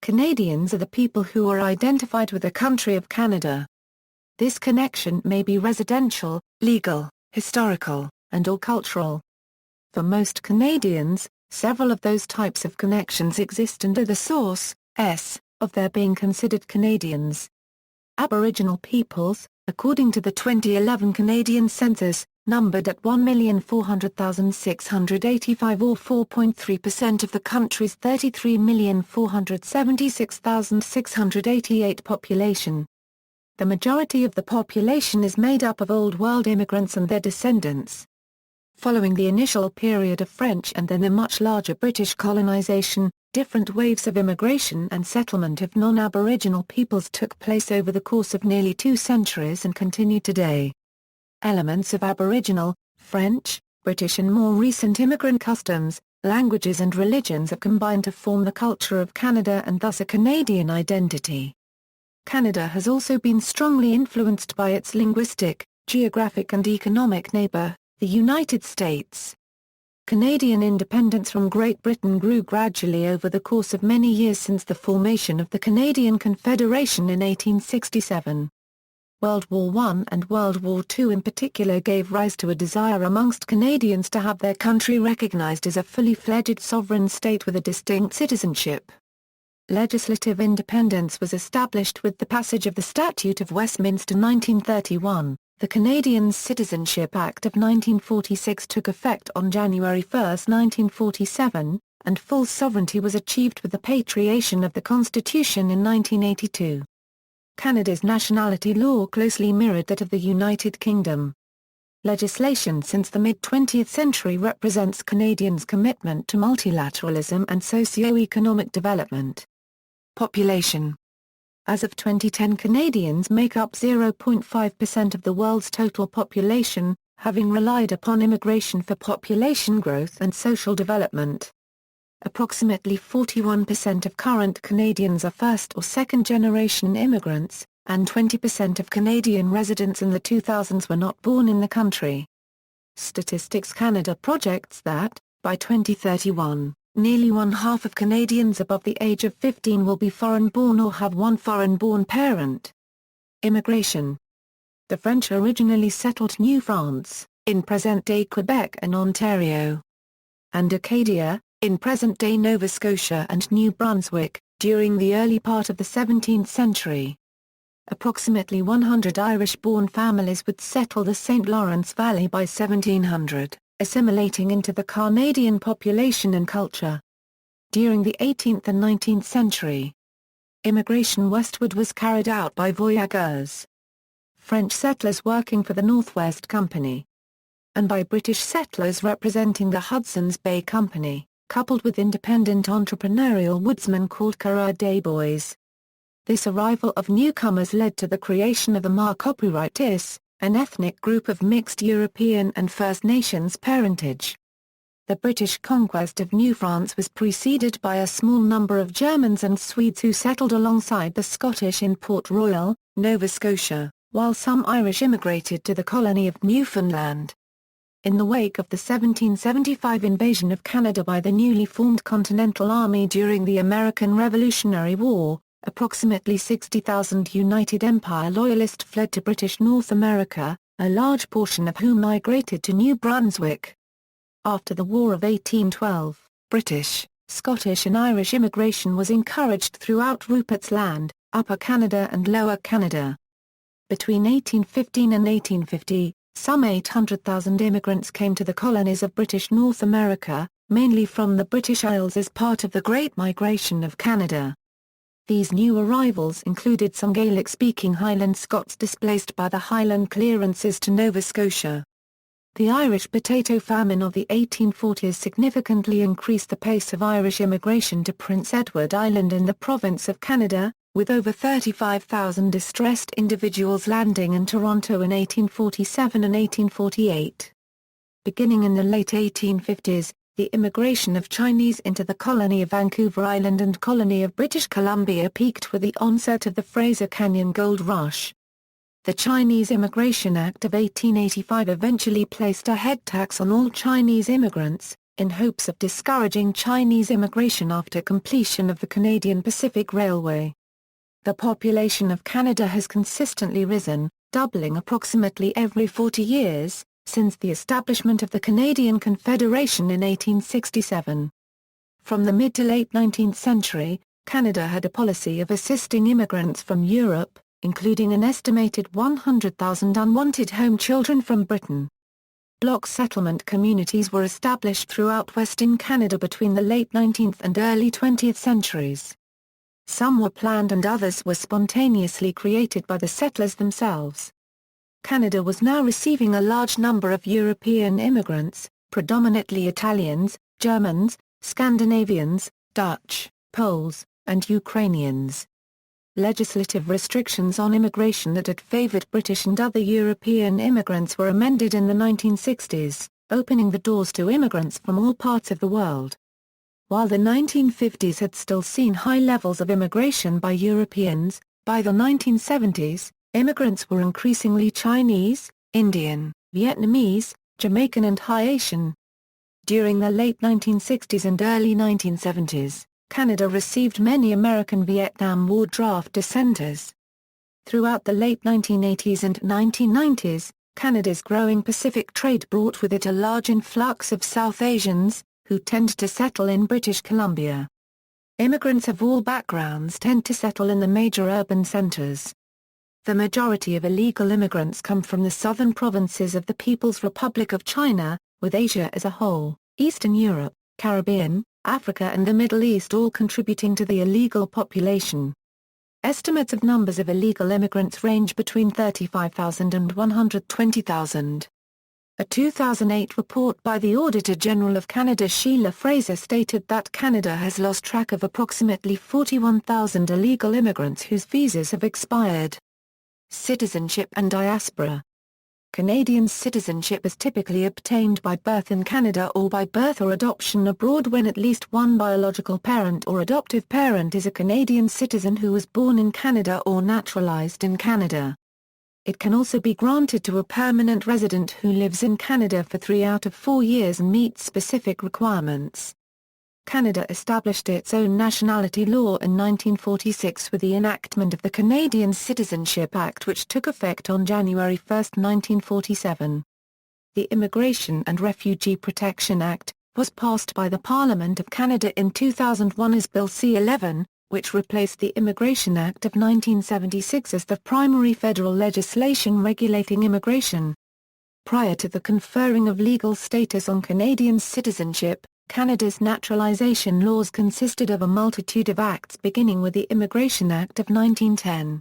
Canadians are the people who are identified with the country of Canada. This connection may be residential, legal, historical, and/or cultural. For most Canadians, several of those types of connections exist and are the source of their being considered Canadians. Aboriginal peoples, according to the 2011 Canadian Census, numbered at 1,400,685 or 4.3% of the country's 33,476,688 population. The majority of the population is made up of Old World immigrants and their descendants. Following the initial period of French and then the much larger British colonization, different waves of immigration and settlement of non-Aboriginal peoples took place over the course of nearly 2 centuries and continue today. Elements of Aboriginal, French, British and more recent immigrant customs, languages and religions have combined to form the culture of Canada and thus a Canadian identity. Canada has also been strongly influenced by its linguistic, geographic and economic neighbour, the United States. Canadian independence from Great Britain grew gradually over the course of many years since the formation of the Canadian Confederation in 1867. World War I and World War II in particular gave rise to a desire amongst Canadians to have their country recognized as a fully fledged sovereign state with a distinct citizenship. Legislative independence was established with the passage of the Statute of Westminster 1931. The Canadian Citizenship Act of 1946 took effect on January 1, 1947, and full sovereignty was achieved with the patriation of the Constitution in 1982. Canada's nationality law closely mirrored that of the United Kingdom. Legislation since the mid-20th century represents Canadians' commitment to multilateralism and socio-economic development. Population. As of 2010, Canadians make up 0.5% of the world's total population, having relied upon immigration for population growth and social development. Approximately 41% of current Canadians are first or second-generation immigrants, and 20% of Canadian residents in the 2000s were not born in the country. Statistics Canada projects that, by 2031, nearly one-half of Canadians above the age of 15 will be foreign-born or have one foreign-born parent. Immigration. The French originally settled New France, in present-day Quebec and Ontario, and Acadia, in present-day Nova Scotia and New Brunswick, during the early part of the 17th century. Approximately 100 Irish-born families would settle the St. Lawrence Valley by 1700, assimilating into the Canadian population and culture. During the 18th and 19th century, immigration westward was carried out by voyageurs, French settlers working for the Northwest Company, and by British settlers representing the Hudson's Bay Company, coupled with independent entrepreneurial woodsmen called Carreur des Bois. This arrival of newcomers led to the creation of the Maquapuitis, an ethnic group of mixed European and First Nations parentage. The British conquest of New France was preceded by a small number of Germans and Swedes who settled alongside the Scottish in Port Royal, Nova Scotia, while some Irish immigrated to the colony of Newfoundland. In the wake of the 1775 invasion of Canada by the newly formed Continental Army during the American Revolutionary War, approximately 60,000 United Empire Loyalists fled to British North America, a large portion of whom migrated to New Brunswick. After the War of 1812, British, Scottish and Irish immigration was encouraged throughout Rupert's Land, Upper Canada and Lower Canada. Between 1815 and 1850, some 800,000 immigrants came to the colonies of British North America, mainly from the British Isles as part of the Great Migration of Canada. These new arrivals included some Gaelic-speaking Highland Scots displaced by the Highland clearances to Nova Scotia. The Irish potato famine of the 1840s significantly increased the pace of Irish immigration to Prince Edward Island in the province of Canada, with over 35,000 distressed individuals landing in Toronto in 1847 and 1848. Beginning in the late 1850s, the immigration of Chinese into the colony of Vancouver Island and colony of British Columbia peaked with the onset of the Fraser Canyon Gold Rush. The Chinese Immigration Act of 1885 eventually placed a head tax on all Chinese immigrants, in hopes of discouraging Chinese immigration after completion of the Canadian Pacific Railway. The population of Canada has consistently risen, doubling approximately every 40 years, since the establishment of the Canadian Confederation in 1867. From the mid to late 19th century, Canada had a policy of assisting immigrants from Europe, including an estimated 100,000 unwanted home children from Britain. Block settlement communities were established throughout Western Canada between the late 19th and early 20th centuries. Some were planned and others were spontaneously created by the settlers themselves. Canada was now receiving a large number of European immigrants, predominantly Italians, Germans, Scandinavians, Dutch, Poles, and Ukrainians. Legislative restrictions on immigration that had favored British and other European immigrants were amended in the 1960s, opening the doors to immigrants from all parts of the world. While the 1950s had still seen high levels of immigration by Europeans, by the 1970s, immigrants were increasingly Chinese, Indian, Vietnamese, Jamaican and Haitian. During the late 1960s and early 1970s, Canada received many American Vietnam War draft dissenters. Throughout the late 1980s and 1990s, Canada's growing Pacific trade brought with it a large influx of South Asians, who tend to settle in British Columbia. Immigrants of all backgrounds tend to settle in the major urban centres. The majority of illegal immigrants come from the southern provinces of the People's Republic of China, with Asia as a whole, Eastern Europe, Caribbean, Africa and the Middle East all contributing to the illegal population. Estimates of numbers of illegal immigrants range between 35,000 and 120,000. A 2008 report by the Auditor General of Canada Sheila Fraser stated that Canada has lost track of approximately 41,000 illegal immigrants whose visas have expired. Citizenship and diaspora. Canadian citizenship is typically obtained by birth in Canada or by birth or adoption abroad when at least one biological parent or adoptive parent is a Canadian citizen who was born in Canada or naturalized in Canada. It can also be granted to a permanent resident who lives in Canada for 3 out of 4 years and meets specific requirements. Canada established its own nationality law in 1946 with the enactment of the Canadian Citizenship Act, which took effect on January 1, 1947. The Immigration and Refugee Protection Act was passed by the Parliament of Canada in 2001 as Bill C-11, which replaced the Immigration Act of 1976 as the primary federal legislation regulating immigration. Prior to the conferring of legal status on Canadian citizenship, Canada's naturalization laws consisted of a multitude of acts beginning with the Immigration Act of 1910.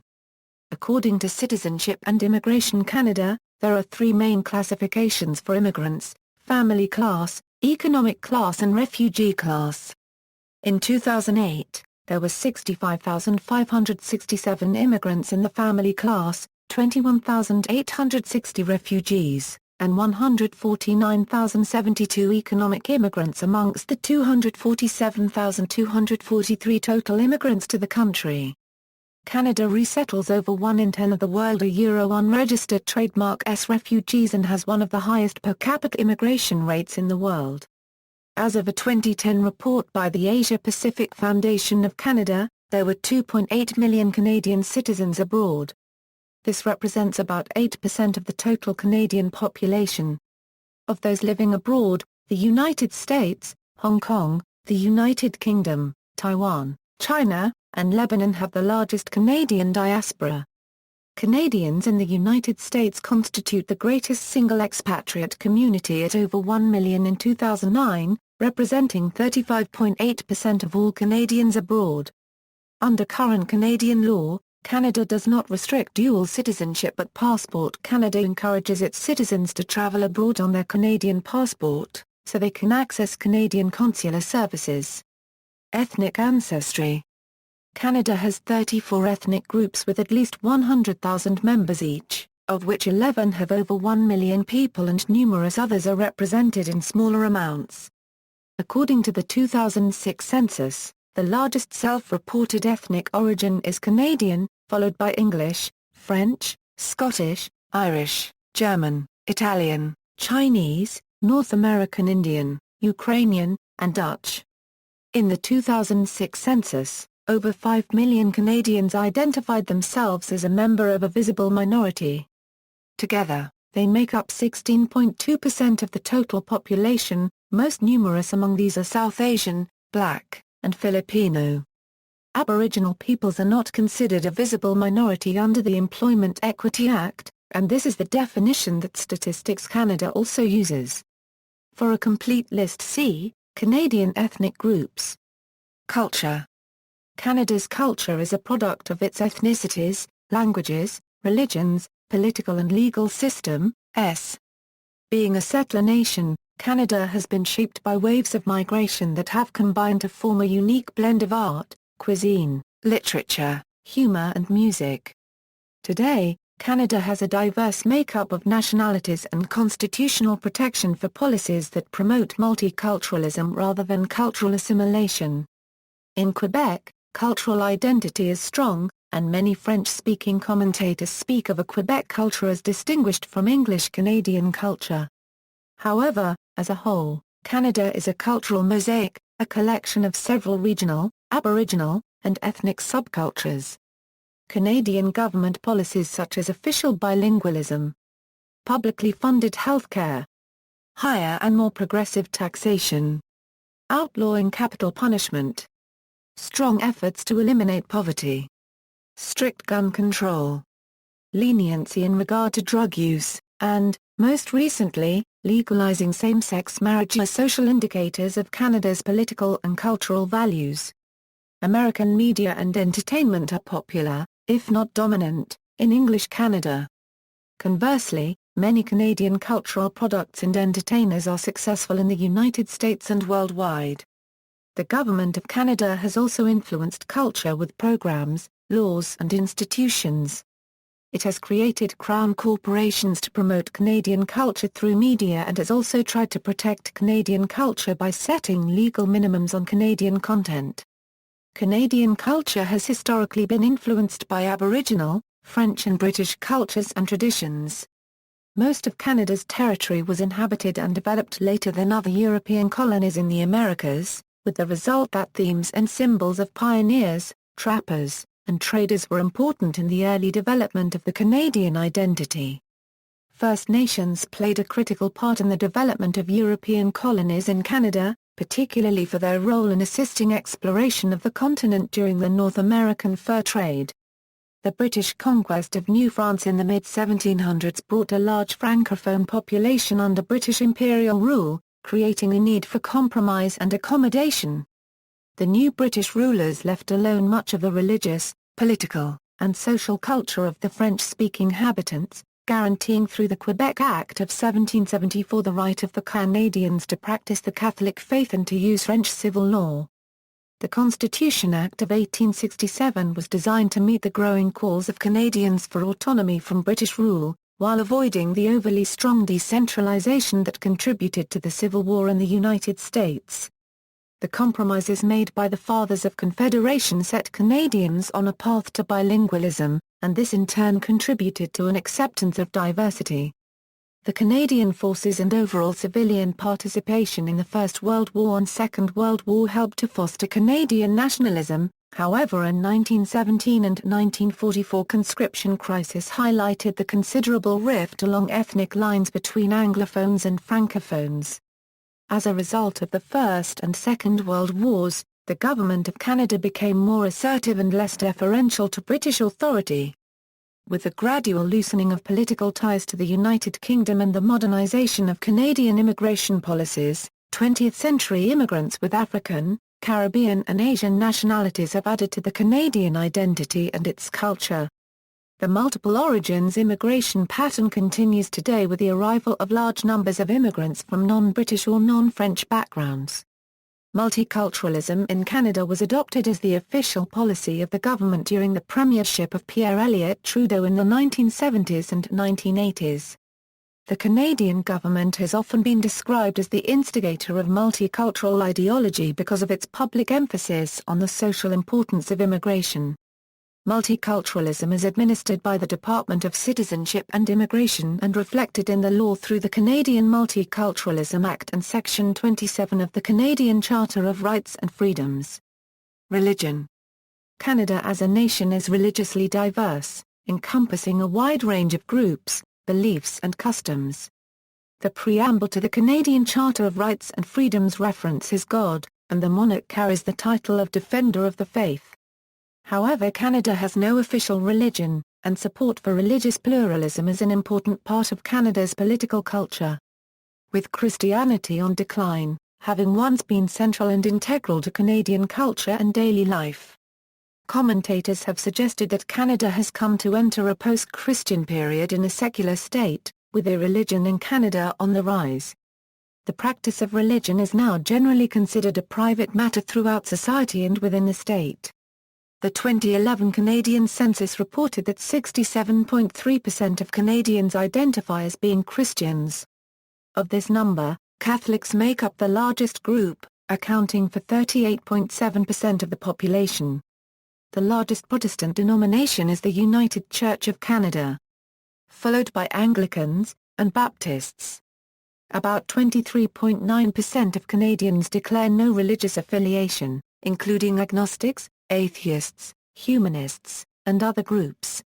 According to Citizenship and Immigration Canada, there are 3 main classifications for immigrants: family class, economic class and refugee class. In 2008, there were 65,567 immigrants in the family class, 21,860 refugees, and 149,072 economic immigrants amongst the 247,243 total immigrants to the country. Canada resettles over 1 in 10 of the world unregistered trademark S refugees and has one of the highest per capita immigration rates in the world. As of a 2010 report by the Asia-Pacific Foundation of Canada, there were 2.8 million Canadian citizens abroad. This represents about 8% of the total Canadian population. Of those living abroad, the United States, Hong Kong, the United Kingdom, Taiwan, China, and Lebanon have the largest Canadian diaspora. Canadians in the United States constitute the greatest single expatriate community at over 1 million in 2009, representing 35.8% of all Canadians abroad. Under current Canadian law, Canada does not restrict dual citizenship, but Passport Canada encourages its citizens to travel abroad on their Canadian passport, so they can access Canadian consular services. Ethnic ancestry. Canada has 34 ethnic groups with at least 100,000 members each, of which 11 have over 1 million people and numerous others are represented in smaller amounts. According to the 2006 census, the largest self-reported ethnic origin is Canadian, followed by English, French, Scottish, Irish, German, Italian, Chinese, North American Indian, Ukrainian, and Dutch. In the 2006 census, over 5 million Canadians identified themselves as a member of a visible minority. Together, they make up 16.2% of the total population, most numerous among these are South Asian, Black, and Filipino. Aboriginal peoples are not considered a visible minority under the Employment Equity Act, and this is the definition that Statistics Canada also uses. For a complete list see, Canadian ethnic groups. Culture. Canada's culture is a product of its ethnicities, languages, religions, political and legal system. Being a settler nation, Canada has been shaped by waves of migration that have combined to form a unique blend of art, cuisine, literature, humor and music. Today, Canada has a diverse makeup of nationalities and constitutional protection for policies that promote multiculturalism rather than cultural assimilation. In Quebec, cultural identity is strong, and many French-speaking commentators speak of a Quebec culture as distinguished from English Canadian culture. However, as a whole, Canada is a cultural mosaic, a collection of several regional, Aboriginal, and ethnic subcultures. Canadian government policies such as official bilingualism, publicly funded healthcare, higher and more progressive taxation, outlawing capital punishment, strong efforts to eliminate poverty, strict gun control, leniency in regard to drug use, and, most recently, legalizing same-sex marriage are social indicators of Canada's political and cultural values. American media and entertainment are popular, if not dominant, in English Canada. Conversely, many Canadian cultural products and entertainers are successful in the United States and worldwide. The Government of Canada has also influenced culture with programs, laws and institutions. It has created crown corporations to promote Canadian culture through media and has also tried to protect Canadian culture by setting legal minimums on Canadian content. Canadian culture has historically been influenced by Aboriginal, French and British cultures and traditions. Most of Canada's territory was inhabited and developed later than other European colonies in the Americas, with the result that themes and symbols of pioneers, trappers, and traders were important in the early development of the Canadian identity. First Nations played a critical part in the development of European colonies in Canada, particularly for their role in assisting exploration of the continent during the North American fur trade. The British conquest of New France in the mid-1700s brought a large francophone population under British imperial rule, creating a need for compromise and accommodation. The new British rulers left alone much of the religious, political, and social culture of the French-speaking habitants, guaranteeing through the Quebec Act of 1774 the right of the Canadians to practice the Catholic faith and to use French civil law. The Constitution Act of 1867 was designed to meet the growing calls of Canadians for autonomy from British rule, while avoiding the overly strong decentralization that contributed to the Civil War in the United States. The compromises made by the Fathers of Confederation set Canadians on a path to bilingualism, and this in turn contributed to an acceptance of diversity. The Canadian forces and overall civilian participation in the First World War and Second World War helped to foster Canadian nationalism. However, a 1917 and 1944 conscription crisis highlighted the considerable rift along ethnic lines between Anglophones and Francophones. As a result of the First and Second World Wars, the Government of Canada became more assertive and less deferential to British authority. With the gradual loosening of political ties to the United Kingdom and the modernisation of Canadian immigration policies, 20th-century immigrants with African, Caribbean and Asian nationalities have added to the Canadian identity and its culture. The multiple origins immigration pattern continues today with the arrival of large numbers of immigrants from non-British or non-French backgrounds. Multiculturalism in Canada was adopted as the official policy of the government during the premiership of Pierre Elliott Trudeau in the 1970s and 1980s. The Canadian government has often been described as the instigator of multicultural ideology because of its public emphasis on the social importance of immigration. Multiculturalism is administered by the Department of Citizenship and Immigration and reflected in the law through the Canadian Multiculturalism Act and Section 27 of the Canadian Charter of Rights and Freedoms. Religion. Canada as a nation is religiously diverse, encompassing a wide range of groups, beliefs and customs. The preamble to the Canadian Charter of Rights and Freedoms references God, and the monarch carries the title of Defender of the Faith. However, Canada has no official religion, and support for religious pluralism is an important part of Canada's political culture. With Christianity on decline, having once been central and integral to Canadian culture and daily life, commentators have suggested that Canada has come to enter a post-Christian period in a secular state, with irreligion in Canada on the rise. The practice of religion is now generally considered a private matter throughout society and within the state. The 2011 Canadian Census reported that 67.3% of Canadians identify as being Christians. Of this number, Catholics make up the largest group, accounting for 38.7% of the population. The largest Protestant denomination is the United Church of Canada, followed by Anglicans and Baptists. About 23.9% of Canadians declare no religious affiliation, including agnostics, atheists, humanists, and other groups.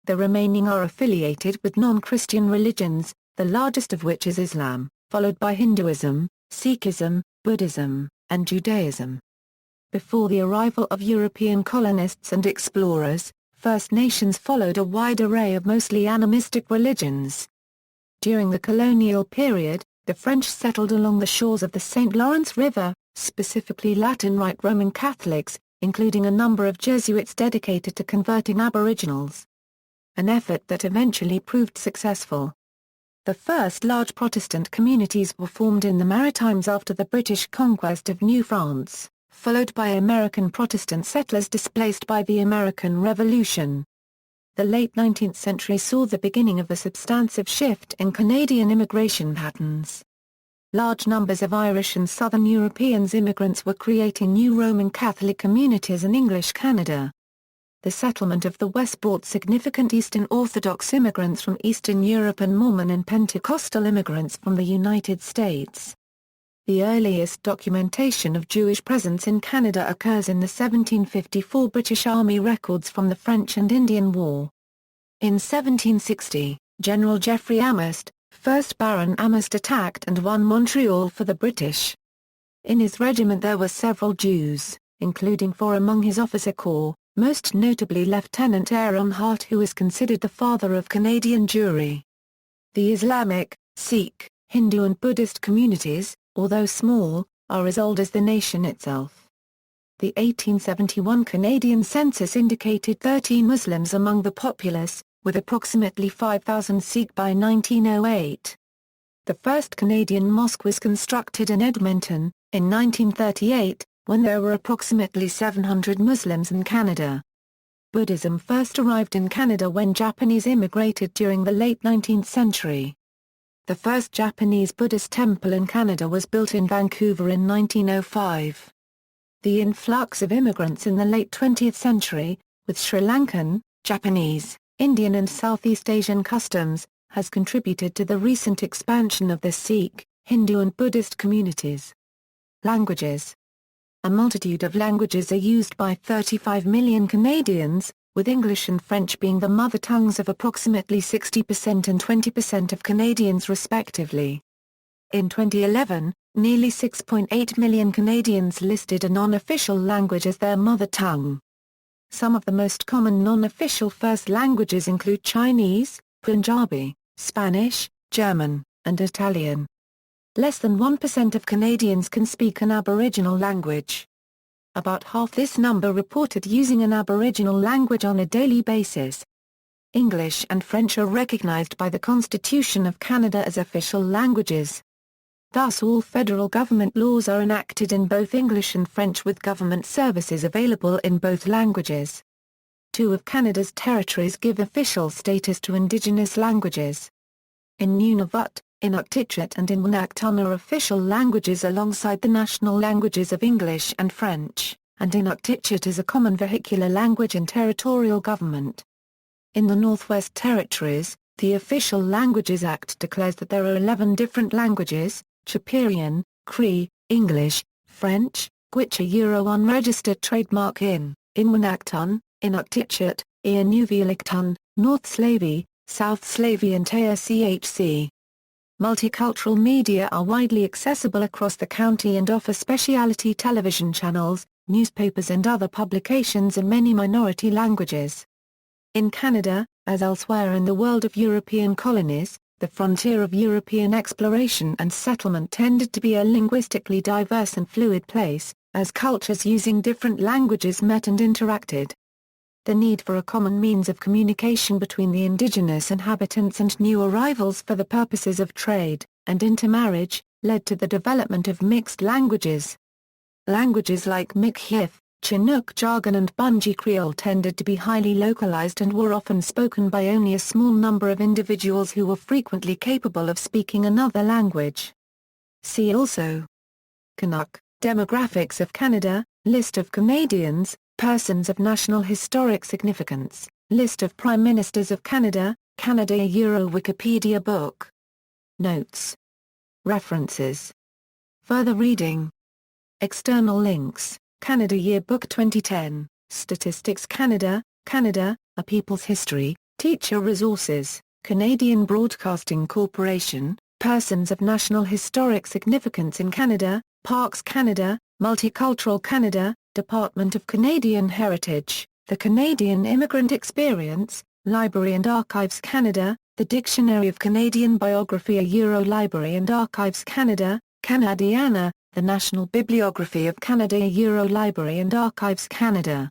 The remaining are affiliated with non-Christian religions, the largest of which is Islam, followed by Hinduism, Sikhism, Buddhism, and Judaism. Before the arrival of European colonists and explorers, First Nations followed a wide array of mostly animistic religions. During the colonial period, the French settled along the shores of the St. Lawrence River, specifically Latin Rite Roman Catholics, including a number of Jesuits dedicated to converting Aboriginals. An effort that eventually proved successful. The first large Protestant communities were formed in the Maritimes after the British conquest of New France, followed by American Protestant settlers displaced by the American Revolution. The late 19th century saw the beginning of a substantive shift in Canadian immigration patterns. Large numbers of Irish and Southern Europeans immigrants were creating new Roman Catholic communities in English Canada. The settlement of the West brought significant Eastern Orthodox immigrants from Eastern Europe and Mormon and Pentecostal immigrants from the United States. The earliest documentation of Jewish presence in Canada occurs in the 1754 British Army records from the French and Indian War. In 1760, General Geoffrey Amherst, 1st Baron Amherst, attacked and won Montreal for the British. In his regiment there were several Jews, including 4 among his officer corps, most notably Lieutenant Aaron Hart, who is considered the father of Canadian Jewry. The Islamic, Sikh, Hindu and Buddhist communities, although small, are as old as the nation itself. The 1871 Canadian Census indicated 13 Muslims among the populace, with approximately 5,000 Sikh by 1908. The first Canadian mosque was constructed in Edmonton, in 1938, when there were approximately 700 Muslims in Canada. Buddhism first arrived in Canada when Japanese immigrated during the late 19th century. The first Japanese Buddhist temple in Canada was built in Vancouver in 1905. The influx of immigrants in the late 20th century, with Sri Lankan, Japanese, Indian and Southeast Asian customs, has contributed to the recent expansion of the Sikh, Hindu and Buddhist communities. Languages. A multitude of languages are used by 35 million Canadians, with English and French being the mother tongues of approximately 60% and 20% of Canadians respectively. In 2011, nearly 6.8 million Canadians listed a non-official language as their mother tongue. Some of the most common non-official first languages include Chinese, Punjabi, Spanish, German, and Italian. Less than 1% of Canadians can speak an Aboriginal language. About half this number reported using an Aboriginal language on a daily basis. English and French are recognized by the Constitution of Canada as official languages. Thus all federal government laws are enacted in both English and French, with government services available in both languages. 2 of Canada's territories give official status to Indigenous languages. In Nunavut, Inuktitut and Inuktitut are official languages alongside the national languages of English and French, and Inuktitut is a common vehicular language in territorial government. In the Northwest Territories, the Official Languages Act declares that there are 11 different languages: Chiperian, Cree, English, French, Gwich'in unregistered trademark in Inwanakton, Inuktitut, Inuvialuktun, North Slavey, South Slavey and Tachc. Multicultural media are widely accessible across the county and offer specialty television channels, newspapers and other publications in many minority languages. In Canada, as elsewhere in the world of European colonies, the frontier of European exploration and settlement tended to be a linguistically diverse and fluid place, as cultures using different languages met and interacted. The need for a common means of communication between the indigenous inhabitants and new arrivals for the purposes of trade and intermarriage led to the development of mixed languages. Languages like Mi'kmaq, Chinook jargon and Bunji Creole tended to be highly localized and were often spoken by only a small number of individuals who were frequently capable of speaking another language. See also: Canuck, Demographics of Canada, List of Canadiens, Persons of National Historic Significance, List of Prime Ministers of Canada, Canada Wikipedia book. Notes. References. Further reading. External links. Canada Yearbook 2010, Statistics Canada, Canada, A People's History, Teacher Resources, Canadian Broadcasting Corporation, Persons of National Historic Significance in Canada, Parks Canada, Multicultural Canada, Department of Canadian Heritage, The Canadian Immigrant Experience, Library and Archives Canada, The Dictionary of Canadian Biography Library and Archives Canada, Canadiana, The National Bibliography of Canada Library and Archives Canada.